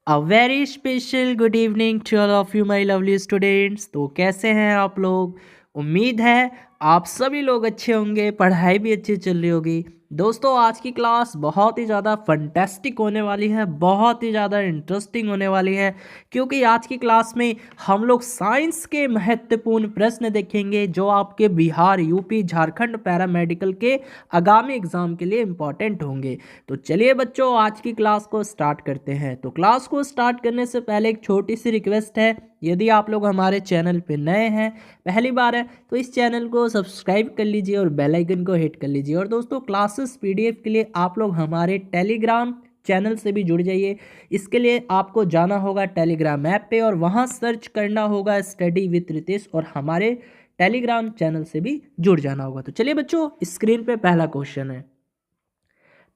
A very special good evening to all of you my lovely students. तो कैसे हैं आप लोग? उम्मीद है आप सभी लोग अच्छे होंगे, पढ़ाई भी अच्छी चल रही होगी। दोस्तों, आज की क्लास बहुत ही ज़्यादा फंटेस्टिक होने वाली है, बहुत ही ज़्यादा इंटरेस्टिंग होने वाली है, क्योंकि आज की क्लास में हम लोग साइंस के महत्वपूर्ण प्रश्न देखेंगे जो आपके बिहार, यूपी, झारखंड पैरामेडिकल के आगामी एग्जाम के लिए इम्पॉर्टेंट होंगे। तो चलिए बच्चों, आज की क्लास को स्टार्ट करते हैं। तो क्लास को स्टार्ट करने से पहले एक छोटी सी रिक्वेस्ट है, यदि आप लोग हमारे चैनल पे नए हैं, पहली बार है, तो इस चैनल को सब्सक्राइब कर लीजिए और बेल आइकन को हिट कर लीजिए। और दोस्तों, क्लासेस पीडीएफ के लिए आप लोग हमारे टेलीग्राम चैनल से भी जुड़ जाइए। इसके लिए आपको जाना होगा टेलीग्राम ऐप पे और वहाँ सर्च करना होगा स्टडी विथ रितेश, और हमारे टेलीग्राम चैनल से भी जुड़ जाना होगा। तो चलिए बच्चों, स्क्रीन पे पहला क्वेश्चन है।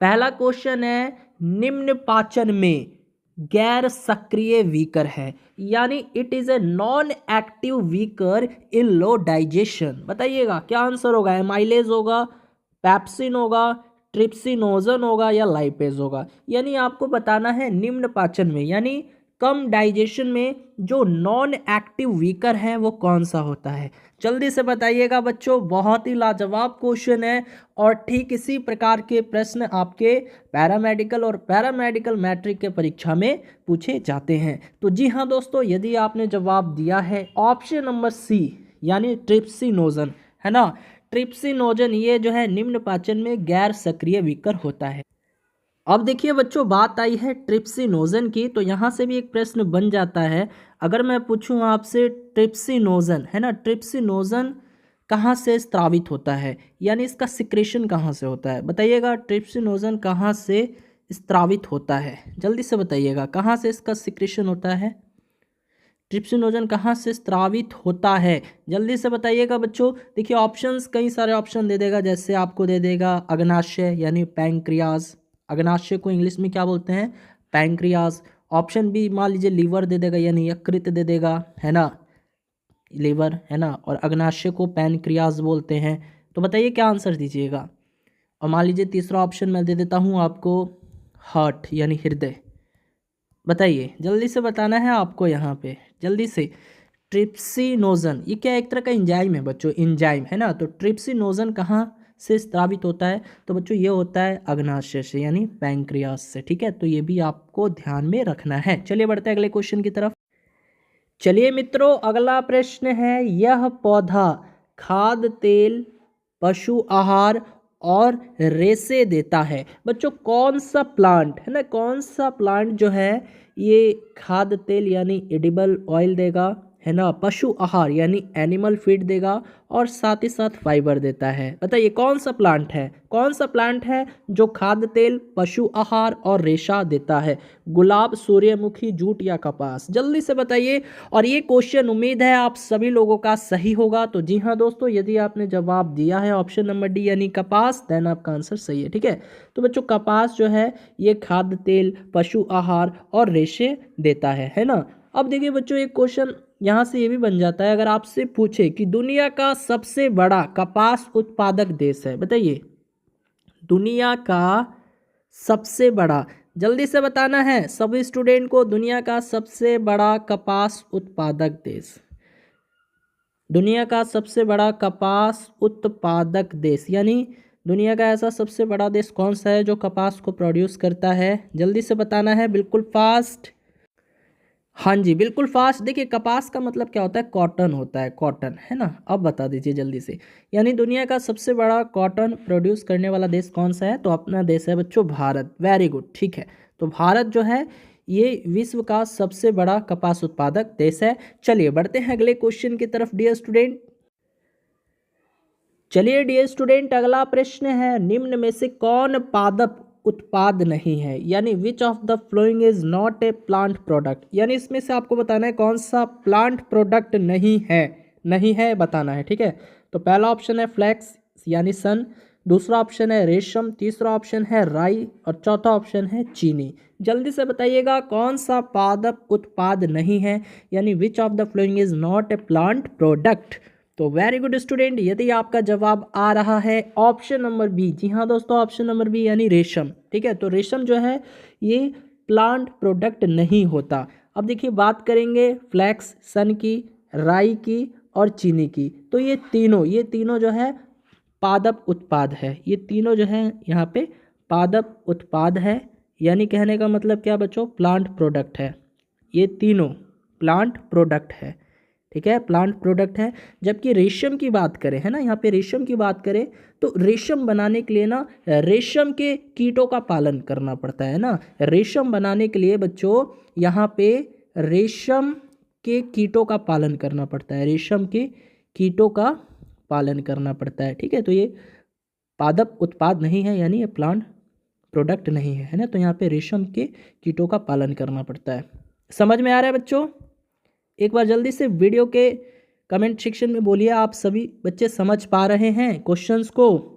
पहला क्वेश्चन है, निम्न पाचन में गैर सक्रिय वीकर है, यानी it is a non active weaker in low digestion. बताइएगा क्या आंसर होगा? एमाइलेज होगा, पैप्सिन होगा, ट्रिप्सिनोजन होगा या लाइपेज होगा। यानी आपको बताना है निम्न पाचन में यानी कम डाइजेशन में जो नॉन एक्टिव वीकर है वो कौन सा होता है। जल्दी से बताइएगा बच्चों, बहुत ही लाजवाब क्वेश्चन है और ठीक इसी प्रकार के प्रश्न आपके पैरामेडिकल और पैरामेडिकल मैट्रिक के परीक्षा में पूछे जाते हैं। तो जी हाँ दोस्तों, यदि आपने जवाब दिया है ऑप्शन नंबर सी यानी ट्रिप्सिनोजन, है ना, ट्रिप्सिनोजन, ये जो है निम्न पाचन में गैर सक्रिय विकर होता है। अब देखिए बच्चों, बात आई है ट्रिप्सिनोजन की, तो यहाँ से भी एक प्रश्न बन जाता है। अगर मैं पूछूं आपसे ट्रिप्सिनोजन, है ना, ट्रिप्सिनोजन कहाँ से स्रावित होता है, यानी इसका सिक्रेशन कहाँ से होता है? बताइएगा, ट्रिप्सिनोजन कहाँ से स्रावित होता है? जल्दी से बताइएगा, कहाँ से इसका सिक्रेशन होता है? ट्रिप्सिनोजन कहाँ से स्रावित होता है? जल्दी से बताइएगा बच्चों। देखिए ऑप्शंस, कई सारे ऑप्शन दे देगा, जैसे आपको दे देगा अग्नाशय यानी पैंक्रियाज। अग्नाशय को इंग्लिश में क्या बोलते हैं? पैंक्रियाज। ऑप्शन बी मान लीजिए लीवर दे देगा, यानी यकृत दे देगा, है ना, लीवर, है ना, और अग्नाशय को पैनक्रियाज बोलते हैं। तो बताइए क्या आंसर दीजिएगा। और मान लीजिए तीसरा ऑप्शन मैं दे देता हूँ आपको, हार्ट यानी हृदय। बताइए, जल्दी से बताना है आपको यहाँ पे, जल्दी से। ट्रिप्सिनोजन ये क्या, एक तरह का इंजाइम है बच्चों, इंजाइम, है ना। तो ट्रिप्सिनोजन कहाँ से स्रावित होता है? तो बच्चों ये होता है अग्नाशय से यानी पैंक्रियास से। ठीक है, तो ये भी आपको ध्यान में रखना है। चलिए बढ़ते हैं अगले क्वेश्चन की तरफ। चलिए मित्रों, अगला प्रश्न है, यह पौधा खाद्य तेल, पशु आहार और रेशे देता है। बच्चों कौन सा प्लांट, है ना, कौन सा प्लांट जो है ये खाद्य तेल यानी एडिबल ऑयल देगा, है ना, पशु आहार यानी एनिमल फीड देगा, और साथ ही साथ फाइबर देता है। बताइए कौन सा प्लांट है, कौन सा प्लांट है जो खाद्य तेल, पशु आहार और रेशा देता है? गुलाब, सूर्यमुखी, जूट या कपास? जल्दी से बताइए। और ये क्वेश्चन उम्मीद है आप सभी लोगों का सही होगा। तो जी हाँ दोस्तों, यदि आपने जवाब दिया है ऑप्शन नंबर डी यानी कपास, देन आपका आंसर सही है। ठीक है, तो बच्चों कपास जो है ये खाद्य तेल, पशु आहार और रेशे देता है ना। अब देखिए बच्चों, एक क्वेश्चन यहाँ से ये भी बन जाता है, अगर आपसे पूछे कि दुनिया का सबसे बड़ा कपास उत्पादक देश है, बताइए दुनिया का सबसे बड़ा, जल्दी से बताना है सभी स्टूडेंट को, दुनिया का सबसे बड़ा कपास उत्पादक देश, दुनिया का सबसे बड़ा कपास उत्पादक देश, यानी दुनिया का ऐसा सबसे बड़ा देश कौन सा है जो कपास को प्रोड्यूस करता है? जल्दी से बताना है, बिल्कुल फास्ट। हाँ जी, बिल्कुल फास्ट। देखिए कपास का मतलब क्या होता है? कॉटन होता है, कॉटन, है ना। अब बता दीजिए जल्दी से, यानी दुनिया का सबसे बड़ा कॉटन प्रोड्यूस करने वाला देश कौन सा है? तो अपना देश है बच्चों भारत। वेरी गुड, ठीक है। तो भारत जो है ये विश्व का सबसे बड़ा कपास उत्पादक देश है। चलिए बढ़ते हैं अगले क्वेश्चन की तरफ डियर स्टूडेंट। चलिए डियर स्टूडेंट, अगला प्रश्न है, निम्न में से कौन पादप उत्पाद नहीं है, यानी which of the following is not a plant product. यानी इसमें से आपको बताना है कौन सा प्लांट प्रोडक्ट नहीं है, नहीं है बताना है। ठीक है, तो पहला ऑप्शन है फ्लैक्स यानी सन, दूसरा ऑप्शन है रेशम, तीसरा ऑप्शन है राई और चौथा ऑप्शन है चीनी। जल्दी से बताइएगा कौन सा पादप उत्पाद नहीं है, यानी which of the following is not a plant product. तो वेरी गुड स्टूडेंट, यदि आपका जवाब आ रहा है ऑप्शन नंबर बी, जी हाँ दोस्तों, ऑप्शन नंबर बी यानी रेशम। ठीक है, तो रेशम जो है ये प्लांट प्रोडक्ट नहीं होता। अब देखिए बात करेंगे फ्लैक्स, सन की, राई की और चीनी की। तो ये तीनों जो है पादप उत्पाद है। ये तीनों जो है यहाँ पे पादप उत्पाद है, यानी कहने का मतलब क्या बच्चों, प्लांट प्रोडक्ट है। ये तीनों प्लांट प्रोडक्ट है, ठीक है, प्लांट प्रोडक्ट है। जबकि रेशम की बात करें, है ना, यहाँ पे रेशम की बात करें तो रेशम बनाने के लिए ना रेशम के कीटों का पालन करना पड़ता है ना। रेशम बनाने के लिए बच्चों यहाँ पे रेशम के कीटों का पालन करना पड़ता है, रेशम के कीटों का पालन करना पड़ता है, ठीक है। तो ये पादप उत्पाद नहीं है, यानी ये प्लांट प्रोडक्ट नहीं है, है ना। तो यहाँ पे रेशम के कीटों का पालन करना पड़ता है। समझ में आ रहा है बच्चों? एक बार जल्दी से वीडियो के कमेंट सेक्शन में बोलिए आप सभी बच्चे समझ पा रहे हैं क्वेश्चंस को।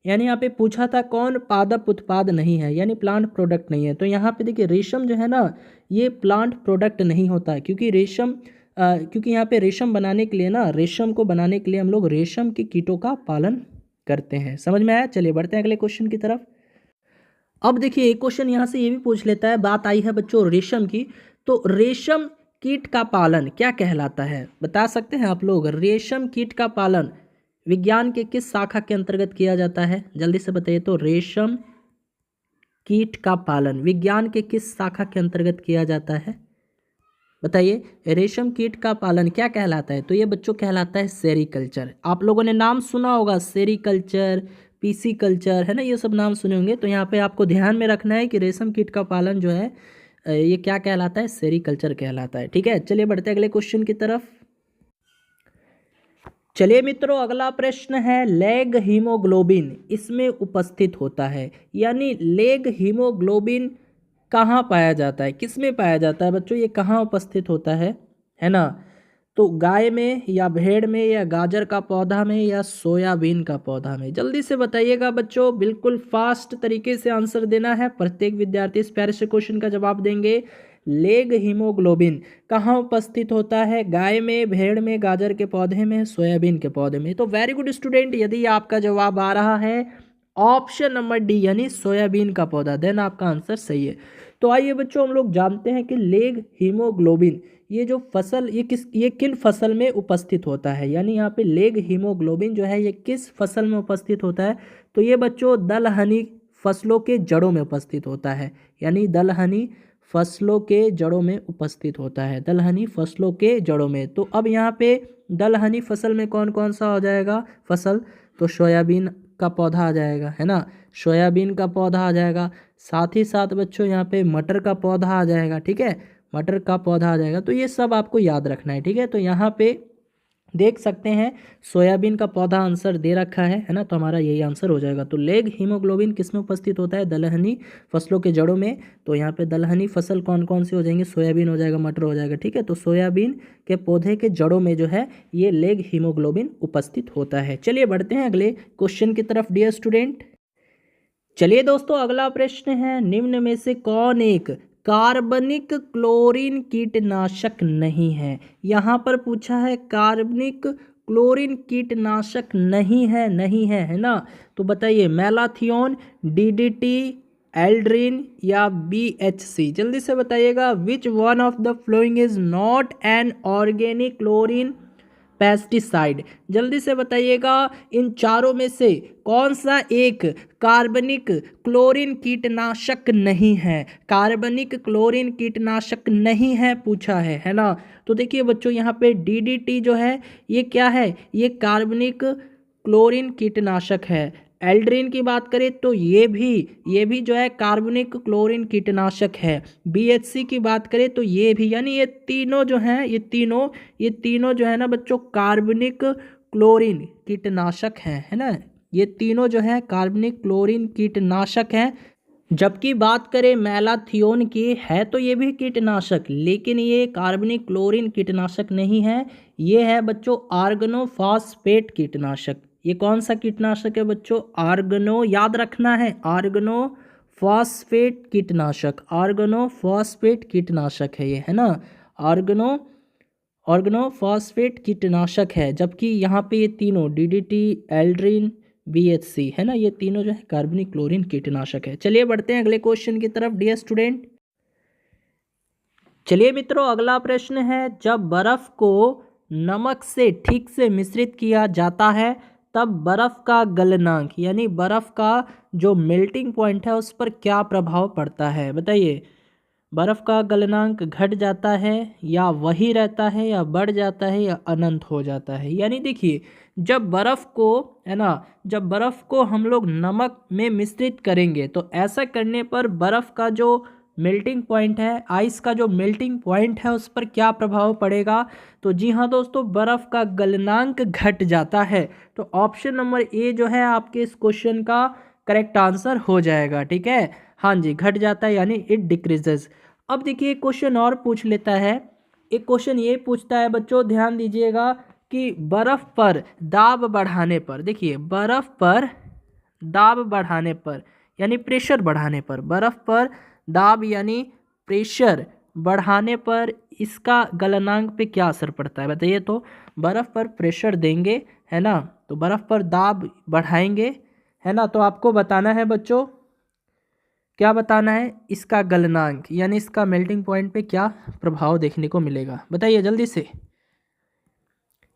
यानी यहाँ पे पूछा था कौन पादप उत्पाद नहीं है, यानी प्लांट प्रोडक्ट नहीं है। तो यहाँ पे देखिए रेशम जो है ना ये प्लांट प्रोडक्ट नहीं होता है, क्योंकि यहाँ पे रेशम बनाने के लिए ना, रेशम को बनाने के लिए हम लोग रेशम के कीटों का पालन करते हैं। समझ में आया? चलिए बढ़ते हैं अगले क्वेश्चन की तरफ। अब देखिए एक क्वेश्चन यहाँ से ये भी पूछ लेता है, बात आई है बच्चों रेशम की, तो रेशम कीट का पालन क्या कहलाता है, बता सकते हैं आप लोग? रेशम कीट का पालन विज्ञान के किस शाखा के अंतर्गत किया जाता है, जल्दी से बताइए। तो रेशम कीट का पालन विज्ञान के किस शाखा के अंतर्गत किया जाता है, बताइए। रेशम कीट का पालन क्या कहलाता है? तो ये बच्चों कहलाता है सेरीकल्चर। आप लोगों ने नाम सुना होगा, सेरीकल्चर, पीसी कल्चर, है ना, ये सब नाम सुने होंगे। तो यहाँ पे आपको ध्यान में रखना है कि रेशम कीट का पालन जो है ये क्या कहलाता है, सेरीकल्चर कहलाता है, ठीक है। चलिए बढ़ते हैं अगले क्वेश्चन की तरफ। चलिए मित्रों अगला प्रश्न है, लेग हीमोग्लोबिन इसमें उपस्थित होता है, यानी लेग हीमोग्लोबिन कहाँ पाया जाता है, किस में पाया जाता है बच्चों, ये कहाँ उपस्थित होता है ना। तो गाय में या भेड़ में या गाजर का पौधा में या सोयाबीन का पौधा में, जल्दी से बताइएगा बच्चों, बिल्कुल फास्ट तरीके से आंसर देना है। प्रत्येक विद्यार्थी इस प्यारे से क्वेश्चन का जवाब देंगे। लेग हीमोग्लोबिन कहाँ उपस्थित होता है, गाय में, भेड़ में, गाजर के पौधे में, सोयाबीन के पौधे में। तो वेरी गुड स्टूडेंट, यदि आपका जवाब आ रहा है ऑप्शन नंबर डी यानी सोयाबीन का पौधा, देन आपका आंसर सही है। तो आइए बच्चों हम लोग जानते हैं कि लेग हीमोग्लोबिन ये जो फसल ये किन फसल में उपस्थित होता है, यानी यहाँ पे लेग हीमोग्लोबिन जो है ये किस फसल में उपस्थित होता है। तो ये बच्चों दलहनी फसलों के जड़ों में उपस्थित होता है, यानी दलहनी फसलों के जड़ों में उपस्थित होता है, दलहनी फसलों के जड़ों में। तो अब यहाँ पे दलहनी फसल में कौन कौन सा हो जाएगा फसल, तो सोयाबीन का पौधा आ जाएगा, है ना, सोयाबीन का पौधा आ जाएगा। साथ ही साथ बच्चों यहाँ पे मटर का पौधा आ जाएगा, ठीक है, मटर का पौधा आ जाएगा। तो ये सब आपको याद रखना है, ठीक है। तो यहाँ पे देख सकते हैं सोयाबीन का पौधा आंसर दे रखा है ना, तो हमारा यही आंसर हो जाएगा। तो लेग हीमोग्लोबिन किस में उपस्थित होता है, दलहनी फसलों के जड़ों में। तो यहाँ पे दलहनी फसल कौन कौन सी हो जाएंगे, सोयाबीन हो जाएगा, मटर हो जाएगा, ठीक है। तो सोयाबीन के पौधे के जड़ों में जो है ये लेग हीमोग्लोबिन उपस्थित होता है। चलिए बढ़ते हैं अगले क्वेश्चन की तरफ डियर स्टूडेंट। चलिए दोस्तों अगला प्रश्न है, निम्न में से कौन एक कार्बनिक क्लोरीन कीटनाशक नहीं है। यहाँ पर पूछा है कार्बनिक क्लोरीन कीटनाशक नहीं है ना। तो बताइए मैलाथियोन, डीडीटी, एल्ड्रिन या बीएचसी, जल्दी से बताइएगा। Which one of the following is not an organic chlorine pesticide, जल्दी से बताइएगा इन चारों में से कौन सा एक कार्बनिक क्लोरीन कीटनाशक नहीं है, कार्बनिक क्लोरीन कीटनाशक नहीं है पूछा है ना। तो देखिए बच्चों यहाँ पे डीडीटी जो है ये क्या है, ये कार्बनिक क्लोरीन कीटनाशक है। एल्ड्रिन की बात करें तो ये भी जो है कार्बनिक क्लोरीन कीटनाशक है। बीएचसी की बात करें तो ये भी, यानी ये तीनों जो हैं ये तीनों जो है ना बच्चों कार्बनिक क्लोरीन कीटनाशक हैं, है ना। ये तीनों जो है कार्बनिक क्लोरीन कीटनाशक हैं। जबकि बात करें मैलाथियोन की है तो ये भी कीटनाशक, लेकिन ये कार्बनिक क्लोरीन कीटनाशक नहीं है। ये है बच्चों आर्गनोफॉस्फेट कीटनाशक। ये कौन सा कीटनाशक है बच्चों, आर्गनो, याद रखना है, आर्गनोफॉस्फेट कीटनाशक, आर्गनोफॉस्फेट कीटनाशक है ये, है ना, आर्गनोफॉस्फेट कीटनाशक है। जबकि यहाँ पे ये तीनों डीडीटी, एल्ड्रिन, बीएचसी, है ना, ये तीनों जो है कार्बनिक क्लोरीन कीटनाशक है। चलिए बढ़ते हैं अगले क्वेश्चन की तरफ डियर स्टूडेंट। चलिए मित्रों, अगला प्रश्न है, जब बर्फ को नमक से ठीक से मिश्रित किया जाता है तब बर्फ का गलनांक यानी बर्फ का जो मेल्टिंग पॉइंट है उस पर क्या प्रभाव पड़ता है? बताइए। बर्फ का गलनांक घट जाता है या वही रहता है या बढ़ जाता है या अनंत हो जाता है? यानी देखिए, जब बर्फ को, है ना, जब बर्फ को हम लोग नमक में मिश्रित करेंगे तो ऐसा करने पर बर्फ का जो मेल्टिंग पॉइंट है, आइस का जो मेल्टिंग पॉइंट है उस पर क्या प्रभाव पड़ेगा? तो जी हाँ दोस्तों, बर्फ का गलनांक घट जाता है। तो ऑप्शन नंबर ए जो है आपके इस क्वेश्चन का करेक्ट आंसर हो जाएगा। ठीक है, हाँ जी, घट जाता है यानी इट डिक्रीजेज। अब देखिए, एक क्वेश्चन और पूछ लेता है। एक क्वेश्चन ये पूछता है बच्चों, ध्यान दीजिएगा कि बर्फ पर दाब बढ़ाने पर, देखिए बर्फ पर दाब बढ़ाने पर यानी प्रेशर बढ़ाने पर, बर्फ पर दाब यानी प्रेशर बढ़ाने पर इसका गलनांक पे क्या असर पड़ता है? बताइए। तो बर्फ पर प्रेशर देंगे, है ना, तो बर्फ पर दाब बढ़ाएंगे, है ना, तो आपको बताना है बच्चों, क्या बताना है? इसका गलनांक यानी इसका मेल्टिंग पॉइंट पे क्या प्रभाव देखने को मिलेगा? बताइए जल्दी से।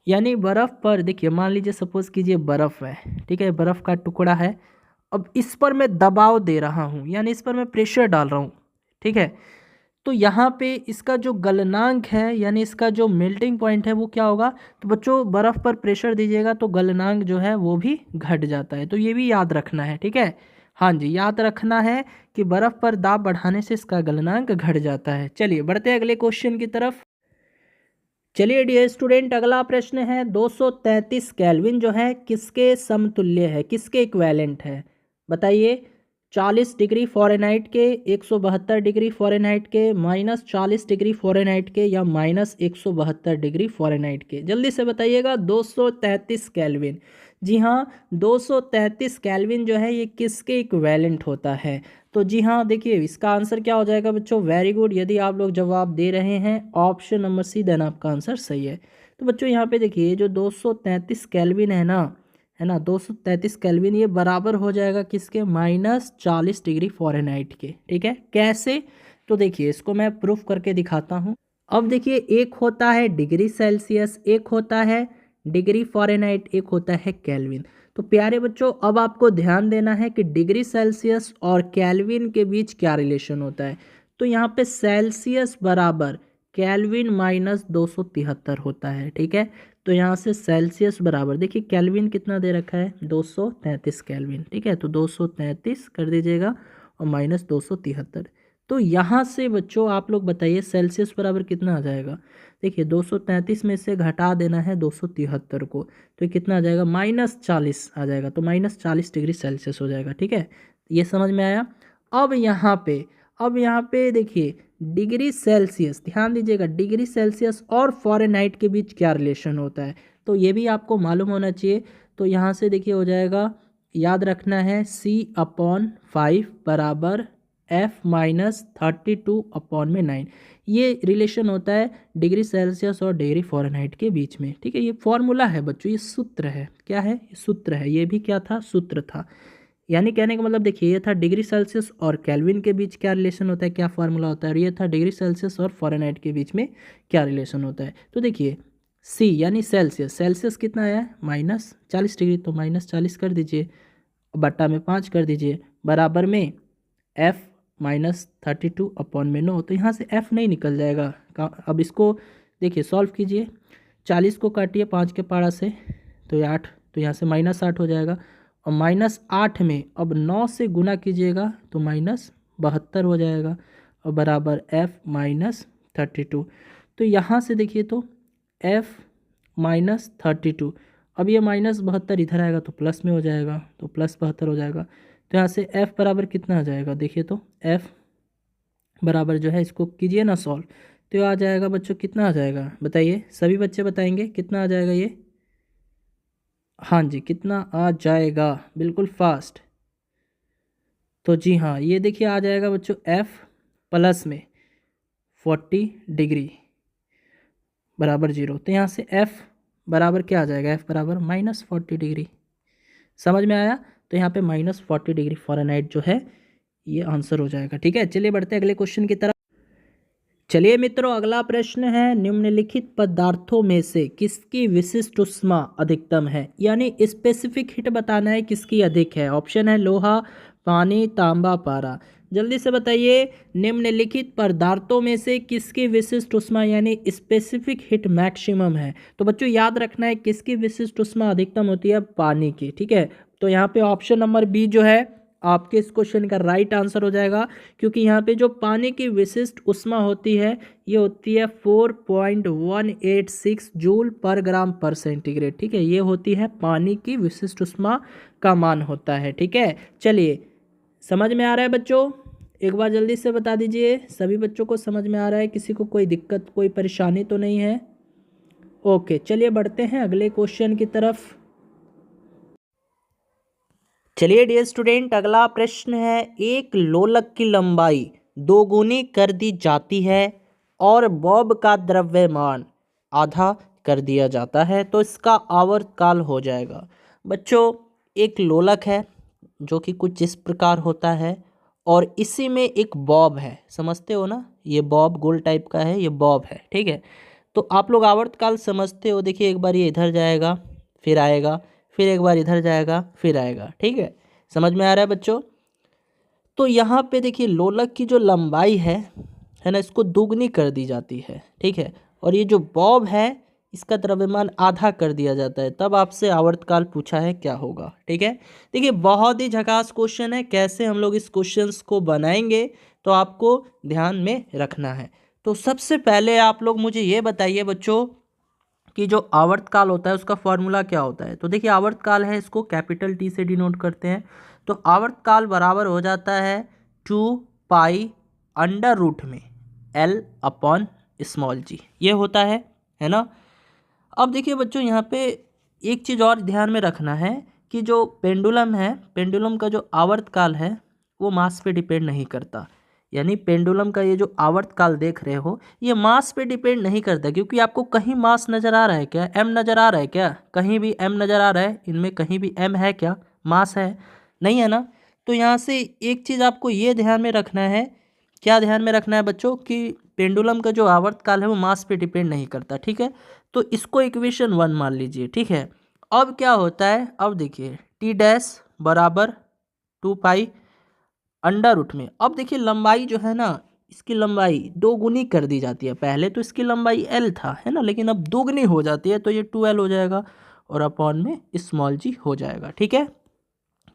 यानी बर्फ़ पर देखिए, मान लीजिए सपोज कीजिए बर्फ़ है, ठीक है, बर्फ़ का टुकड़ा है। अब इस पर मैं दबाव दे रहा हूँ यानी इस पर मैं प्रेशर डाल रहा हूँ, ठीक है। तो यहाँ पे इसका जो गलनांक है यानी इसका जो मेल्टिंग पॉइंट है वो क्या होगा? तो बच्चों, बर्फ़ पर प्रेशर दीजिएगा तो गलनांक जो है वो भी घट जाता है। तो ये भी याद रखना है, ठीक है। हाँ जी, याद रखना है कि बर्फ़ पर दाब बढ़ाने से इसका गलनांक घट जाता है। चलिए बढ़ते हैं अगले क्वेश्चन की तरफ। चलिए डियर स्टूडेंट, अगला प्रश्न है, 233 केल्विन जो है किसके समतुल्य है, किसके इक्विवेलेंट है? बताइए। 40 डिग्री फ़ारेनहाइट के, 172 डिग्री फ़ारेनहाइट के, -40 डिग्री फ़ारेनहाइट के या -172 डिग्री फ़ारेनहाइट के? जल्दी से बताइएगा। 233 केल्विन, जी हाँ, 233 केल्विन जो है ये किसके इक्विवेलेंट होता है? तो जी हाँ, देखिए इसका आंसर क्या हो जाएगा बच्चों? वेरी गुड, यदि आप लोग जवाब दे रहे हैं ऑप्शन नंबर सी, देन आपका आंसर सही है। तो बच्चों यहाँ पे देखिए, जो 233 केल्विन है ना, 233 केल्विन ये बराबर हो जाएगा किसके? -40 डिग्री फ़ारेनहाइट के। ठीक है, कैसे? तो देखिए इसको मैं प्रूफ करके दिखाता हूँ। अब देखिए, एक होता है डिग्री सेल्सियस, एक होता है डिग्री फ़ारेनहाइट, एक होता है केल्विन। तो प्यारे बच्चों, अब आपको ध्यान देना है कि डिग्री सेल्सियस और केल्विन के बीच क्या रिलेशन होता है। तो यहाँ पे सेल्सियस बराबर केल्विन -273 होता है। ठीक है, तो यहाँ से सेल्सियस बराबर, देखिए केल्विन कितना दे रखा है? 233 केल्विन। ठीक है, तो 233 कर दीजिएगा और -273। तो यहाँ से बच्चों आप लोग बताइए सेल्सियस बराबर कितना आ जाएगा? देखिए 233 में से घटा देना है 273 को, तो ये कितना आ जाएगा? -40 आ जाएगा। तो -40 डिग्री सेल्सियस हो जाएगा। ठीक है, ये समझ में आया। अब यहाँ पे देखिए, डिग्री सेल्सियस, ध्यान दीजिएगा, डिग्री सेल्सियस और फ़ारेनहाइट के बीच क्या रिलेशन होता है, तो ये भी आपको मालूम होना चाहिए। तो यहाँ से देखिए हो जाएगा, याद रखना है, C/5 बराबर F-32/9। ये रिलेशन होता है डिग्री सेल्सियस और डिग्री फ़ारेनहाइट के बीच में। ठीक है, ये फॉर्मूला है बच्चों, ये सूत्र है। क्या है? ये सूत्र है। ये भी क्या था? सूत्र था। यानी कहने का मतलब देखिए, ये था डिग्री सेल्सियस और केल्विन के बीच क्या रिलेशन होता है, क्या फार्मूला होता है, और ये था डिग्री सेल्सियस और फ़ारेनहाइट के बीच में क्या रिलेशन होता है। तो देखिए सी यानी सेल्सियस, सेल्सियस कितना आया? -40 डिग्री, तो -40 कर दीजिए, बट्टा में 5 कर दीजिए, बराबर में F-32/9। तो यहाँ से F नहीं निकल जाएगा। अब इसको देखिए सॉल्व कीजिए, 40 को काटिए 5 के पारा से, तो ये 8, तो यहाँ से -8 हो जाएगा। और -8 में अब 9 से गुना कीजिएगा तो -72 हो जाएगा, और बराबर F-32। तो यहाँ से देखिए तो F-32, अब ये -72 इधर आएगा तो प्लस में हो जाएगा, तो +72 हो जाएगा। तो यहाँ से F बराबर कितना आ जाएगा? देखिए तो F बराबर जो है, इसको कीजिए ना सॉल्व, तो आ जाएगा बच्चों, कितना आ जाएगा बताइए? सभी बच्चे बताएंगे कितना आ जाएगा ये। हाँ जी, कितना आ जाएगा? बिल्कुल फास्ट। तो जी हाँ, ये देखिए आ जाएगा बच्चों F प्लस में 40 डिग्री बराबर 0। तो यहाँ से F बराबर क्या आ जाएगा? F बराबर -40 डिग्री। समझ में आया? तो यहाँ पे -40 डिग्री फ़ारेनहाइट जो है ये आंसर हो जाएगा। ठीक है, चलिए बढ़ते हैं अगले क्वेश्चन की तरफ। चलिए मित्रों, अगला प्रश्न है, निम्नलिखित पदार्थों में से किसकी विशिष्ट ऊष्मा अधिकतम है? यानी स्पेसिफिक हीट बताना है किसकी अधिक है। ऑप्शन है लोहा, पानी, तांबा, पारा। जल्दी से बताइए, निम्नलिखित पदार्थों में से किसकी विशिष्ट ऊष्मा यानी स्पेसिफिक हीट मैक्सिमम है? तो बच्चों याद रखना है किसकी विशिष्ट ऊष्मा अधिकतम होती है, पानी की। ठीक है, तो यहाँ पे ऑप्शन नंबर बी जो है आपके इस क्वेश्चन का राइट आंसर हो जाएगा, क्योंकि यहाँ पे जो पानी की विशिष्ट ऊष्मा होती है ये होती है 4.186 जूल पर ग्राम पर सेंटीग्रेड। ठीक है, ये होती है पानी की विशिष्ट ऊष्मा का मान होता है। ठीक है, चलिए, समझ में आ रहा है बच्चों? एक बार जल्दी से बता दीजिए, सभी बच्चों को समझ में आ रहा है? किसी को कोई दिक्कत, कोई परेशानी तो नहीं है? ओके, चलिए बढ़ते हैं अगले क्वेश्चन की तरफ। चलिए डियर स्टूडेंट, अगला प्रश्न है, एक लोलक की लंबाई दोगुनी कर दी जाती है और बॉब का द्रव्यमान आधा कर दिया जाता है, तो इसका आवर्तकाल हो जाएगा। बच्चों, एक लोलक है जो कि कुछ इस प्रकार होता है और इसी में एक बॉब है, समझते हो ना? ये बॉब गोल टाइप का है, ये बॉब है। ठीक है, तो आप लोग आवर्तकाल समझते हो। देखिए, एक बार ये इधर जाएगा फिर आएगा, फिर एक बार इधर जाएगा फिर आएगा। ठीक है, समझ में आ रहा है बच्चों? तो यहाँ पे देखिए, लोलक की जो लंबाई है ना, इसको दुगनी कर दी जाती है। ठीक है, और ये जो बॉब है इसका द्रव्यमान आधा कर दिया जाता है, तब आपसे आवर्तकाल पूछा है क्या होगा। ठीक है, देखिए बहुत ही झकास क्वेश्चन है। कैसे हम लोग इस क्वेश्चन को बनाएंगे तो आपको ध्यान में रखना है। तो सबसे पहले आप लोग मुझे ये बताइए बच्चों कि जो आवर्तकाल होता है उसका फॉर्मूला क्या होता है। तो देखिए, आवर्तकाल है, इसको कैपिटल टी से डिनोट करते हैं। तो आवर्तकाल बराबर हो जाता है 2 पाई अंडर रूट में L अपॉन स्मॉल जी, ये होता है ना। अब देखिए बच्चों, यहाँ पे एक चीज़ और ध्यान में रखना है कि जो पेंडुलम है, पेंडुलम का जो आवर्तकाल है वो मास पे डिपेंड नहीं करता। यानी पेंडुलम का ये जो आवर्तकाल देख रहे हो ये मास पे डिपेंड नहीं करता, क्योंकि आपको कहीं मास नज़र आ रहा है क्या? एम नज़र आ रहा है क्या? कहीं भी एम नज़र आ रहा है? इनमें कहीं भी एम है क्या? मास है? नहीं है ना। तो यहाँ से एक चीज़ आपको ये ध्यान में रखना है, क्या ध्यान में रखना है बच्चों, कि पेंडुलम का जो आवर्तकाल है वो मास पे डिपेंड नहीं करता। ठीक है, तो इसको इक्वेशन 1 मान लीजिए। ठीक है, अब क्या होता है, अब देखिए टी डैश बराबर 2 पाई अंडर रूट में। अब देखिए लंबाई जो है ना, इसकी लंबाई दोगुनी कर दी जाती है। पहले तो इसकी लंबाई L था, है ना, लेकिन अब दोगुनी हो जाती है, तो ये 2L हो जाएगा और अपॉन में स्मॉल जी हो जाएगा। ठीक है,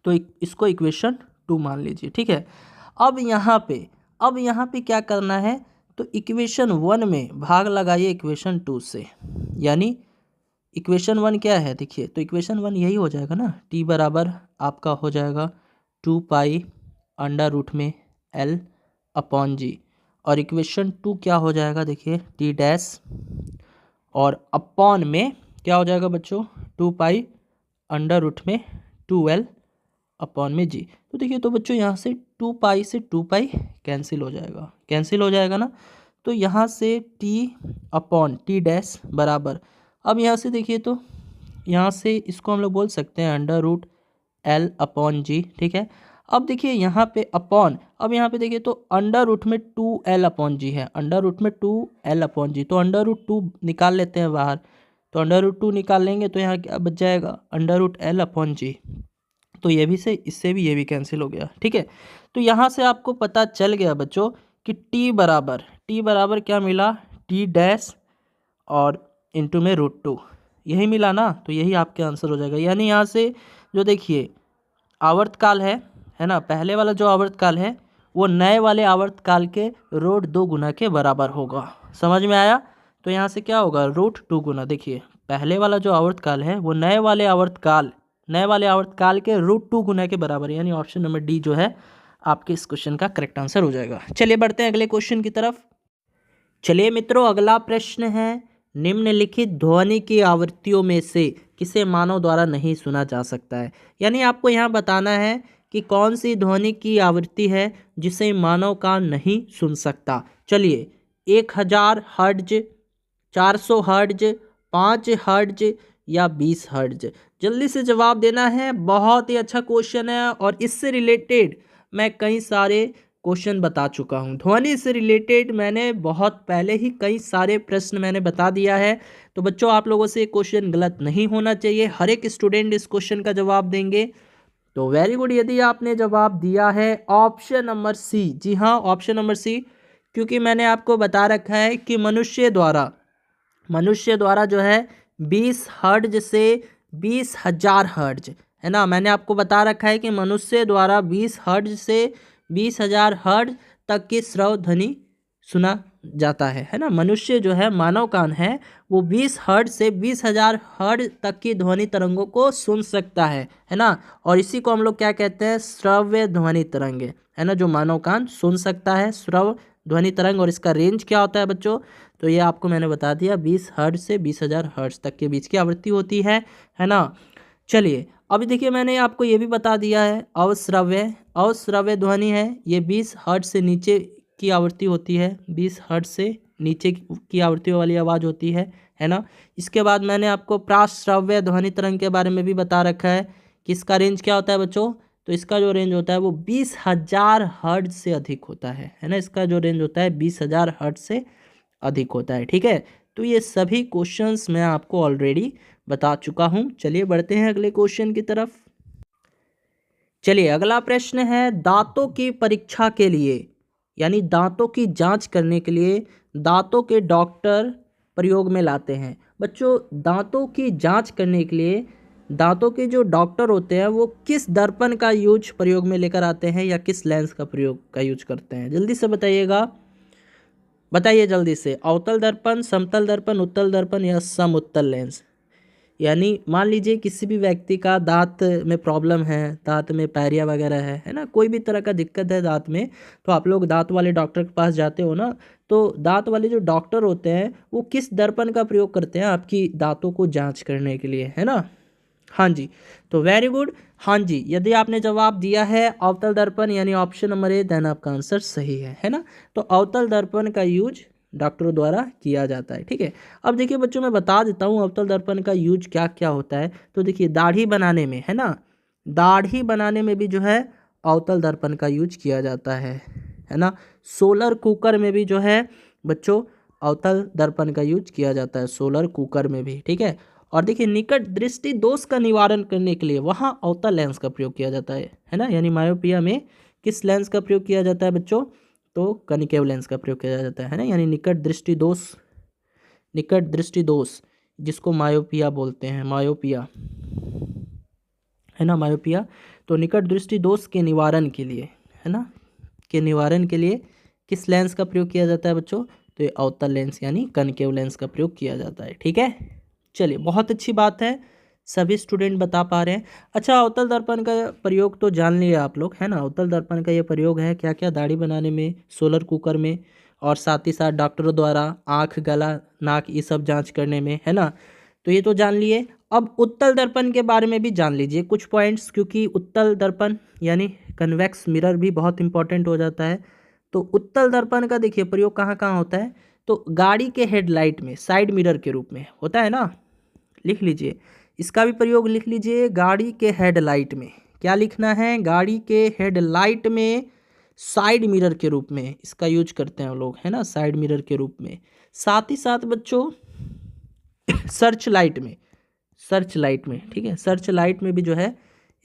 तो इसको इक्वेशन 2 मान लीजिए। ठीक है, अब यहाँ पे क्या करना है, तो इक्वेशन 1 में भाग लगाइए इक्वेशन 2 से। यानी इक्वेशन 1 क्या है, देखिए, तो इक्वेशन 1 यही हो जाएगा ना, टी बराबर आपका हो जाएगा 2 पाई अंडर रूट में L अपॉन जी, और इक्वेशन 2 क्या हो जाएगा, देखिए टी डैश और अपॉन में क्या हो जाएगा बच्चों, 2 पाई अंडर रूट में 2L अपॉन में जी। तो देखिए, तो बच्चों यहाँ से 2 पाई से 2 पाई कैंसिल हो जाएगा, कैंसिल हो जाएगा ना। तो यहाँ से टी अपॉन टी डैश बराबर, अब यहाँ से देखिए, तो यहाँ से इसको हम लोग बोल सकते हैं अंडर रूट L अपॉन जी। ठीक है, अब देखिए यहाँ पे अपॉन, अब यहाँ पे देखिए तो अंडर रूट में 2L अपॉन जी है, अंडर रूट में 2L अपॉन जी, तो अंडर रूट 2 निकाल लेते हैं बाहर। तो अंडर रूट 2 निकाल लेंगे तो यहाँ क्या बच जाएगा, अंडर रूट L अपॉन जी। तो ये भी से इससे भी ये भी कैंसिल हो गया। ठीक है, तो यहाँ से आपको पता चल गया बच्चों कि टी बराबर क्या मिला, टी डैश और इंटू में √2, यही मिला ना। तो यही आपके आंसर हो जाएगा। यानी यहाँ से जो देखिए आवर्तकाल है ना, पहले वाला जो आवर्तकाल है वो नए वाले आवर्तकाल के √2 गुना के बराबर होगा। समझ में आया? तो यहाँ से क्या होगा, √2 गुना, देखिए पहले वाला जो आवर्तकाल है वो नए वाले आवर्तकाल के √2 गुना के बराबर है। यानी ऑप्शन नंबर डी जो है आपके इस क्वेश्चन का करेक्ट आंसर हो जाएगा। चलिए बढ़ते हैं अगले क्वेश्चन की तरफ। चलिए मित्रों, अगला प्रश्न है, निम्नलिखित ध्वनि की आवृत्तियों में से किसे मानव द्वारा नहीं सुना जा सकता है। यानी आपको यहाँ बताना है कि कौन सी ध्वनि की आवृत्ति है जिसे मानव कान नहीं सुन सकता। चलिए, 1000 हर्ट्ज, 400 हर्ट्ज, 5 हर्ट्ज या 20 हर्ट्ज, जल्दी से जवाब देना है। बहुत ही अच्छा क्वेश्चन है और इससे रिलेटेड मैं कई सारे क्वेश्चन बता चुका हूँ। ध्वनि से रिलेटेड मैंने बहुत पहले ही कई सारे प्रश्न मैंने बता दिया है। तो बच्चों आप लोगों से क्वेश्चन गलत नहीं होना चाहिए, हर एक स्टूडेंट इस क्वेश्चन का जवाब देंगे। तो वेरी गुड, यदि आपने जवाब दिया है ऑप्शन नंबर सी, जी हाँ ऑप्शन नंबर सी, क्योंकि मैंने आपको बता रखा है कि मनुष्य द्वारा जो है 20 हर्ट्ज से 20,000 हर्ट्ज, है ना, मैंने आपको बता रखा है कि मनुष्य द्वारा 20 हर्ट्ज से 20,000 हर्ट्ज तक की श्रव्य ध्वनि सुना जाता है ना। मनुष्य जो है, मानव कान है, वो 20 हर्ट्ज से 20,000 हर्ट्ज तक की ध्वनि तरंगों को सुन सकता है ना। और इसी को हम लोग क्या कहते हैं, श्रव्य ध्वनि तरंगे, है ना, जो मानव कान सुन सकता है, श्रव्य ध्वनि तरंग। और इसका रेंज क्या होता है बच्चों, तो ये आपको मैंने बता दिया, 20 हर्ट्ज से 20,000 हर्ट्ज तक के बीच की आवृत्ति होती है ना। चलिए अभी देखिए, मैंने आपको ये भी बता दिया है अवश्रव्य ध्वनि है, ये 20 हर्ट्ज से नीचे की आवृत्ति होती है, 20 हर्ट्ज से नीचे की आवृत्ति वाली आवाज़ होती है ना। इसके बाद मैंने आपको प्राश्रव्य ध्वनि तरंग के बारे में भी बता रखा है कि इसका रेंज क्या होता है बच्चों, तो इसका जो रेंज होता है वो 20,000 हर्ट्ज से अधिक होता है ना। इसका जो रेंज होता है 20,000 हर्ट्ज से अधिक होता है, ठीक है। तो ये सभी क्वेश्चंस मैं आपको ऑलरेडी बता चुका हूँ। चलिए बढ़ते हैं अगले क्वेश्चन की तरफ। चलिए अगला प्रश्न है, दांतों की परीक्षा के लिए यानी दांतों की जांच करने के लिए दांतों के डॉक्टर प्रयोग में लाते हैं। बच्चों दांतों की जांच करने के लिए दांतों के जो डॉक्टर होते हैं वो किस दर्पण का यूज प्रयोग में लेकर आते हैं या किस लेंस का प्रयोग का यूज करते हैं, जल्दी से बताइएगा, बताइए जल्दी से। अवतल दर्पण, समतल दर्पण, उत्तल दर्पण या समउत्तल लेंस। यानी मान लीजिए किसी भी व्यक्ति का दांत में प्रॉब्लम है, दांत में पैरिया वगैरह है ना, कोई भी तरह का दिक्कत है दांत में, तो आप लोग दांत वाले डॉक्टर के पास जाते हो ना, तो दांत वाले जो डॉक्टर होते हैं वो किस दर्पण का प्रयोग करते हैं आपकी दांतों को जांच करने के लिए, है ना। हाँ जी, तो वेरी गुड, हाँ जी, यदि आपने जवाब दिया है अवतल दर्पण यानी ऑप्शन नंबर ए, देन आपका आंसर सही है ना। तो अवतल दर्पण का यूज डॉक्टरों द्वारा किया जाता है, ठीक है। अब देखिए बच्चों, मैं बता देता हूँ अवतल दर्पण का यूज क्या क्या होता है। तो देखिए दाढ़ी बनाने में, है ना, दाढ़ी बनाने में भी जो है अवतल दर्पण का यूज किया जाता है ना। सोलर कुकर में भी जो है बच्चों अवतल दर्पण का यूज किया जाता है, सोलर कुकर में भी, ठीक है। और देखिए निकट दृष्टि दोष का निवारण करने के लिए वहाँ अवतल लेंस का प्रयोग किया जाता है ना। यानी मायोपिया में किस लेंस का प्रयोग किया जाता है बच्चों, तो कनिकेव लेंस का प्रयोग किया जाता है ना। यानी निकट दृष्टि दोष जिसको मायोपिया बोलते हैं, मायोपिया, है ना, मायोपिया। तो निकट दृष्टि दोष के निवारण के लिए, है ना, के निवारण के लिए किस लेंस का प्रयोग किया जाता है बच्चों, तो ये अवतल लेंस यानी कनकेव लेंस का प्रयोग किया जाता है, ठीक है। चलिए बहुत अच्छी बात है, सभी स्टूडेंट बता पा रहे हैं। अच्छा, अवतल दर्पण का प्रयोग तो जान लिया आप लोग, है ना। अवतल दर्पण का ये प्रयोग है क्या क्या, दाढ़ी बनाने में, सोलर कुकर में, और साथ ही साथ डॉक्टरों द्वारा आँख, गला, नाक ये सब जांच करने में, है ना। तो ये तो जान लिए। अब उत्तल दर्पण के बारे में भी जान लीजिए कुछ पॉइंट्स, क्योंकि उत्तल दर्पण यानी कन्वेक्स मिरर भी बहुत इंपॉर्टेंट हो जाता है। तो उत्तल दर्पण का देखिए प्रयोग कहाँ कहाँ होता है, तो गाड़ी के हेडलाइट में साइड मिरर के रूप में होता है ना, लिख लीजिए, इसका भी प्रयोग लिख लीजिए, गाड़ी के हेडलाइट में। क्या लिखना है, गाड़ी के हेडलाइट में साइड मिरर के रूप में इसका यूज करते हैं लोग, है ना, साइड मिरर के रूप में। साथ ही साथ बच्चों सर्च लाइट में, ठीक है, सर्च लाइट में भी जो है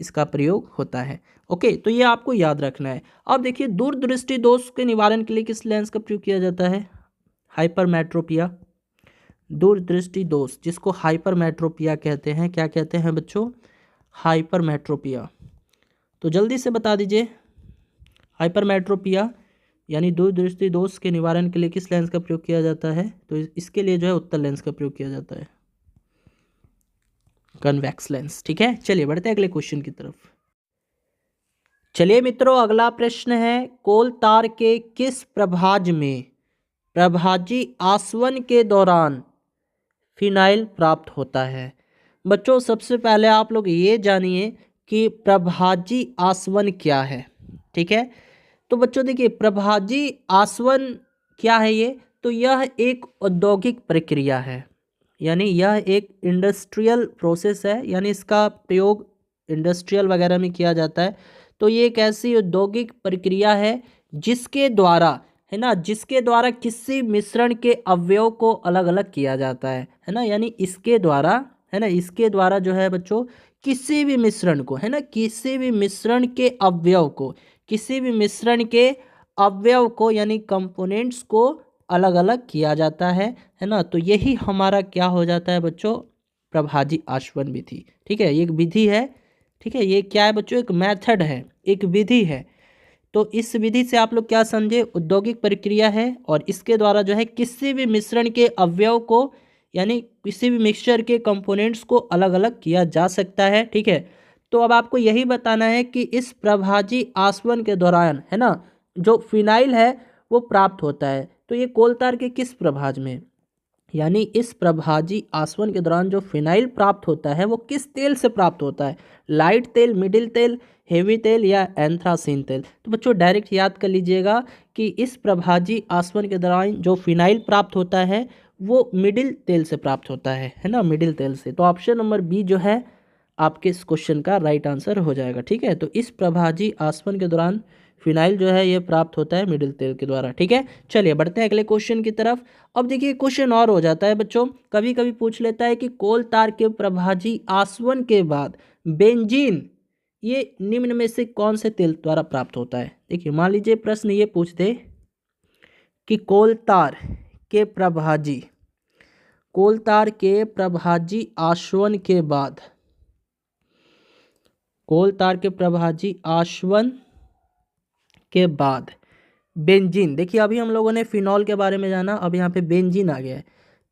इसका प्रयोग होता है। ओके, तो ये आपको याद रखना है। अब देखिए दूरदृष्टि दोष के निवारण के लिए किस लेंस का प्रयोग किया जाता है, हाइपरमेट्रोपिया। दूरदृष्टि दोष जिसको हाइपरमेट्रोपिया कहते हैं, क्या कहते हैं बच्चों, हाइपरमेट्रोपिया। तो जल्दी से बता दीजिए, हाइपरमेट्रोपिया यानी दूरदृष्टि दोष के निवारण के लिए किस लेंस का प्रयोग किया जाता है, तो इसके लिए जो है उत्तल लेंस का प्रयोग किया जाता है, कन्वेक्स लेंस, ठीक है। चलिए बढ़ते हैं अगले क्वेश्चन की तरफ। चलिए मित्रों, अगला प्रश्न है, कोल तार के किस प्रभाज में प्रभाजी आसवन के दौरान फिनाइल प्राप्त होता है। बच्चों सबसे पहले आप लोग ये जानिए कि प्रभाजी आसवन क्या है, ठीक है। तो बच्चों देखिए प्रभाजी आसवन क्या है ये, तो यह एक औद्योगिक प्रक्रिया है, यानी यह एक इंडस्ट्रियल प्रोसेस है, यानी इसका प्रयोग इंडस्ट्रियल वगैरह में किया जाता है। तो ये एक ऐसी औद्योगिक प्रक्रिया है जिसके द्वारा, है ना, जिसके द्वारा किसी मिश्रण के अवयव को अलग अलग किया जाता है ना, यानी इसके द्वारा, है ना, इसके द्वारा जो है बच्चों किसी भी मिश्रण को, है ना, किसी भी मिश्रण के अवयव को, किसी भी मिश्रण के अवयव को यानी कंपोनेंट्स को अलग अलग किया जाता है ना। तो यही हमारा क्या हो जाता है बच्चों, प्रभाजी आसवन विधि। ठीक है, ये एक विधि है। ठीक है, ये क्या है बच्चों, एक मेथड है, एक विधि है। तो इस विधि से आप लोग क्या समझे, औद्योगिक प्रक्रिया है और इसके द्वारा जो है किसी भी मिश्रण के अवयव को यानी किसी भी मिक्सचर के कंपोनेंट्स को अलग अलग किया जा सकता है। ठीक है, तो अब आपको यही बताना है कि इस प्रभाजी आसवन के दौरान, है ना, जो फिनाइल है वो प्राप्त होता है। तो ये कोलतार के किस प्रभाज में, यानी इस प्रभाजी आसवन के दौरान जो फिनाइल प्राप्त होता है वो किस तेल से प्राप्त होता है, लाइट तेल, मिडिल तेल, हेवी तेल या एंथ्रासीन तेल। तो बच्चों डायरेक्ट याद कर लीजिएगा कि इस प्रभाजी आसवन के दौरान जो फिनाइल प्राप्त होता है वो मिडिल तेल से प्राप्त होता है ना, मिडिल तेल से। तो ऑप्शन नंबर बी जो है आपके इस क्वेश्चन का राइट आंसर हो जाएगा। ठीक है, तो इस प्रभाजी आसवन के दौरान फिनाइल जो है ये प्राप्त होता है मिडिल तेल के द्वारा। ठीक है, चलिए बढ़ते हैं अगले क्वेश्चन की तरफ। अब देखिए क्वेश्चन और हो जाता है बच्चों, कभी कभी पूछ लेता है कि कोल तार के प्रभाजी आसवन के बाद बेंजीन ये निम्न में से कौन से तेल द्वारा प्राप्त होता है। देखिए मान लीजिए प्रश्न ये पूछ दे कि कोल तार के प्रभाजी, कोल तार के प्रभाजी आसवन के बाद, कोल तार के प्रभाजी आसवन के बाद बेंजीन, देखिए अभी हम लोगों ने फिनॉल के बारे में जाना, अब यहाँ पे बेंजीन आ गया है।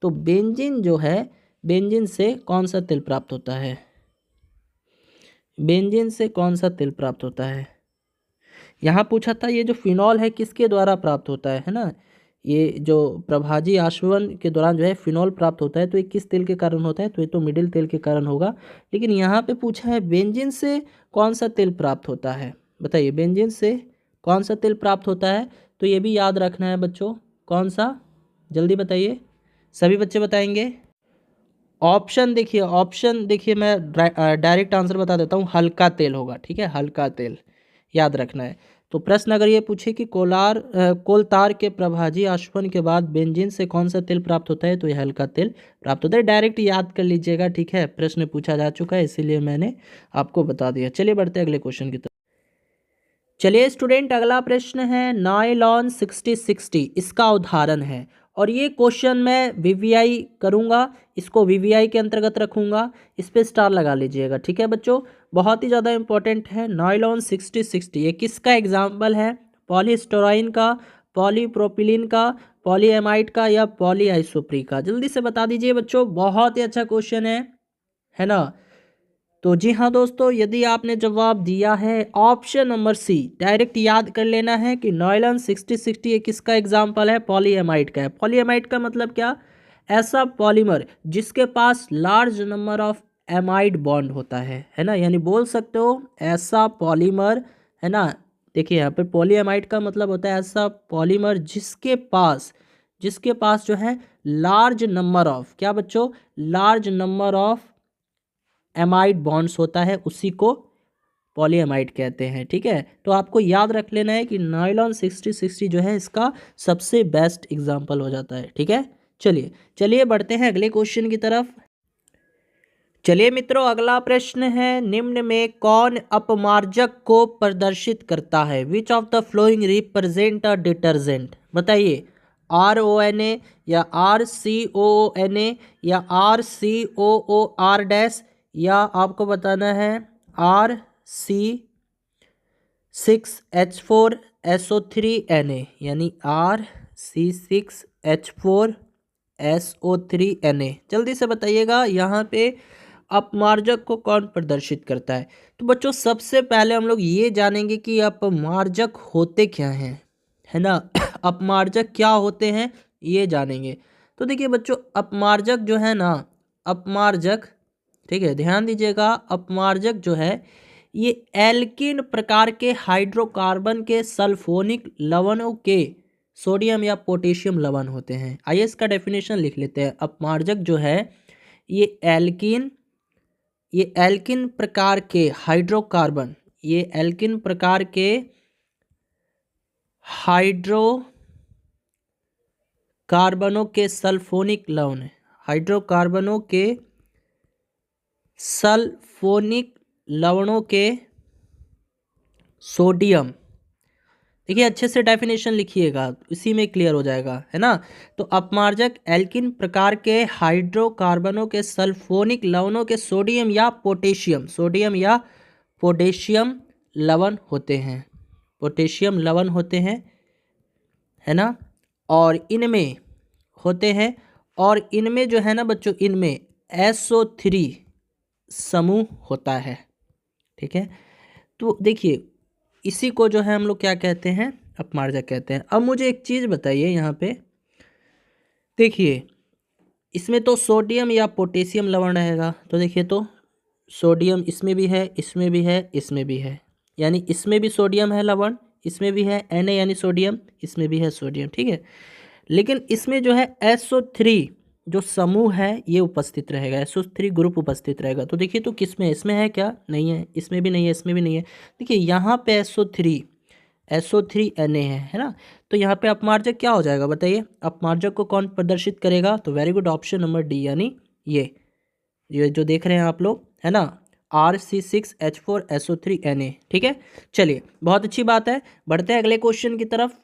तो बेंजीन जो है, बेंजीन से कौन सा तेल प्राप्त होता है, बेंजीन से कौन सा तेल प्राप्त होता है। यहाँ पूछा था ये जो फिनॉल है किसके द्वारा प्राप्त होता है ना, ये जो प्रभाजी आसवन के दौरान जो है फिनॉल प्राप्त होता है तो ये किस तेल के कारण होता है, तो ये तो मिडिल तेल के कारण होगा। लेकिन यहाँ पे पूछा है बेंजीन से कौन सा तेल प्राप्त होता है, बताइए बेंजीन से कौन सा तेल प्राप्त होता है। तो ये भी याद रखना है बच्चों, कौन सा, जल्दी बताइए, सभी बच्चे बताएंगे। ऑप्शन देखिए, ऑप्शन देखिए, मैं डायरेक्ट आंसर बता देता हूँ, हल्का तेल होगा। ठीक है, हल्का तेल याद रखना है। तो प्रश्न अगर ये पूछे कि कोलतार के प्रभाजी आसवन के बाद बेंजीन से कौन सा तेल प्राप्त होता है, तो ये हल्का तेल प्राप्त होता है। डायरेक्ट याद कर लीजिएगा। ठीक है, प्रश्न पूछा जा चुका है इसीलिए मैंने आपको बता दिया। चलिए बढ़ते हैं अगले क्वेश्चन की तरफ। चलिए स्टूडेंट, अगला प्रश्न है नायलॉन 6060, इसका उदाहरण है। और ये क्वेश्चन मैं वीवीआई करूँगा, इसको वीवीआई के अंतर्गत रखूँगा, इस पर स्टार लगा लीजिएगा। ठीक है बच्चों, बहुत ही ज़्यादा इंपॉर्टेंट है। नायलॉन 6060 ये किसका एग्जाम्पल है, पॉलीस्टोराइन का, पॉलीप्रोपिलीन का, पॉलीएमाइड का या पॉलीआइसोप्री का, जल्दी से बता दीजिए बच्चों, बहुत ही अच्छा क्वेश्चन है ना। तो जी हाँ दोस्तों, यदि आपने जवाब दिया है ऑप्शन नंबर सी, डायरेक्ट याद कर लेना है कि नायलॉन 6060 ये किसका एग्जाम्पल है, पॉलीएमाइड का है। पॉलीएमाइड का मतलब क्या, ऐसा पॉलीमर जिसके पास large number of amide bond होता है ना, यानी बोल सकते हो ऐसा पॉलीमर, है ना। देखिए यहाँ पे पॉलीएमाइड का मतलब होता है ऐसा पॉलीमर जिसके पास जो है लार्ज नंबर ऑफ, क्या बच्चों, large number of amide bonds होता है, उसी को पॉलीएमाइड कहते हैं। ठीक है, तो आपको याद रख लेना है कि नायलॉन 6060 जो है इसका सबसे बेस्ट एग्जाम्पल हो जाता है। ठीक है, चलिए चलिए बढ़ते हैं अगले क्वेश्चन की तरफ। चलिए मित्रों, अगला प्रश्न है निम्न में कौन अपमार्जक को प्रदर्शित करता है, which of the flowing represent a detergent. बताइए, RONA या RCOONA या RCOOR- या आपको बताना है RC6H4SO3Na, यानी RC6H4SO3Na। जल्दी से बताइएगा यहाँ पे अपमार्जक को कौन प्रदर्शित करता है। तो बच्चों सबसे पहले हम लोग ये जानेंगे कि अपमार्जक होते क्या हैं, है ना। अपमार्जक क्या होते हैं ये जानेंगे। तो देखिए बच्चों, अपमार्जक जो है ना, अपमार्जक, ठीक है ध्यान दीजिएगा, अपमार्जक जो है ये एल्किन प्रकार के हाइड्रोकार्बन के सल्फोनिक लवणों के सोडियम या पोटेशियम लवण होते हैं। आइए इसका डेफिनेशन लिख लेते हैं। अपमार्जक जो है ये एल्किन प्रकार के हाइड्रोकार्बन, ये एल्किन प्रकार के हाइड्रोकार्बनों के सल्फोनिक लवण है, हाइड्रोकार्बनों के सल्फोनिक लवणों के सोडियम। देखिए अच्छे से डेफिनेशन लिखिएगा, इसी में क्लियर हो जाएगा, है ना। तो अपमार्जक एल्किन प्रकार के हाइड्रोकार्बनों के सल्फोनिक लवणों के सोडियम या पोटेशियम लवण होते हैं, पोटेशियम लवण होते हैं, है ना। और इनमें होते हैं, और इनमें जो है ना बच्चों, इनमें SO3 समूह होता है, ठीक है। तो देखिए इसी को जो है हम लोग क्या कहते हैं, अपमार्जक कहते हैं। अब मुझे एक चीज़ बताइए यहाँ पे, देखिए इसमें तो सोडियम या पोटेशियम लवण रहेगा, तो देखिए तो सोडियम इसमें भी है, इसमें भी है, इसमें भी है, यानी इसमें भी सोडियम है लवण, इसमें भी है Na यानी सोडियम, इसमें भी है सोडियम, ठीक है। लेकिन इसमें जो है SO3 जो समूह है ये उपस्थित रहेगा, SO3 ग्रुप उपस्थित रहेगा। तो देखिए तो किस में, इसमें है क्या, नहीं है, इसमें भी नहीं है, इसमें भी नहीं है। देखिए यहाँ पे SO3 Na है ना। तो यहाँ पे अपमार्जक क्या हो जाएगा बताइए, अपमार्जक को कौन प्रदर्शित करेगा, तो very good, option number D, यानी ये जो देख रहे हैं आप लोग, है ना, RC6H4SO3 Na, ठीक है। चलिए बहुत अच्छी बात है, बढ़ते हैं अगले क्वेश्चन की तरफ।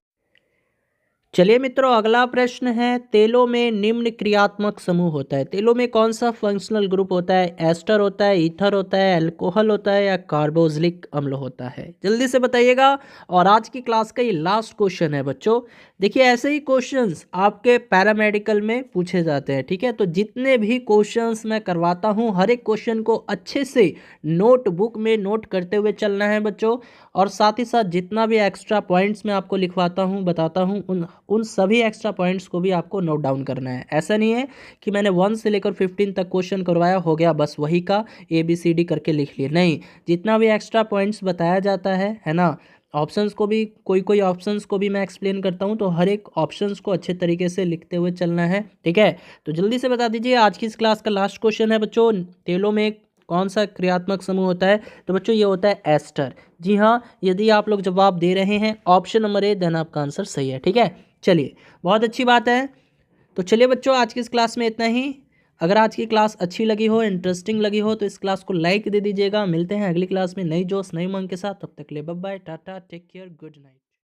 चलिए मित्रों अगला प्रश्न है, तेलों में निम्न क्रियात्मक समूह होता है, तेलों में कौन सा फंक्शनल ग्रुप होता है, एस्टर होता है, ईथर होता है, अल्कोहल होता है, या कार्बोक्सिलिक अम्ल होता है, जल्दी से बताइएगा। और आज की क्लास का ये लास्ट क्वेश्चन है बच्चों। देखिए ऐसे ही क्वेश्चंस आपके पैरामेडिकल में पूछे जाते हैं, ठीक है। तो जितने भी क्वेश्चंस मैं करवाता हूँ हर एक क्वेश्चन को अच्छे से नोटबुक में नोट करते हुए चलना है बच्चों, और साथ ही साथ जितना भी एक्स्ट्रा पॉइंट्स मैं आपको लिखवाता हूँ बताता हूँ उन सभी एक्स्ट्रा पॉइंट्स को भी आपको नोट डाउन करना है। ऐसा नहीं है कि मैंने 1 से लेकर 15 तक क्वेश्चन करवाया हो गया बस वही का ABCD करके लिख लिए, नहीं, जितना भी एक्स्ट्रा पॉइंट्स बताया जाता है ना, ऑप्शंस को भी कोई ऑप्शंस को भी मैं एक्सप्लेन करता हूं, तो हर एक ऑप्शंस को अच्छे तरीके से लिखते हुए चलना है, ठीक है। तो जल्दी से बता दीजिए, आज की इस क्लास का लास्ट क्वेश्चन है बच्चों, तेलों में कौन सा क्रियात्मक समूह होता है, तो बच्चों ये होता है एस्टर। जी हाँ, यदि आप लोग जवाब दे रहे हैं ऑप्शन नंबर ए, देन आपका आंसर सही है, ठीक है। चलिए बहुत अच्छी बात है। तो चलिए बच्चों आज की इस क्लास में इतना ही। अगर आज की क्लास अच्छी लगी हो, इंटरेस्टिंग लगी हो, तो इस क्लास को लाइक दे दीजिएगा। मिलते हैं अगली क्लास में नई जोश नई उमंग के साथ, तब तक ले bye bye, tata, take care, good night.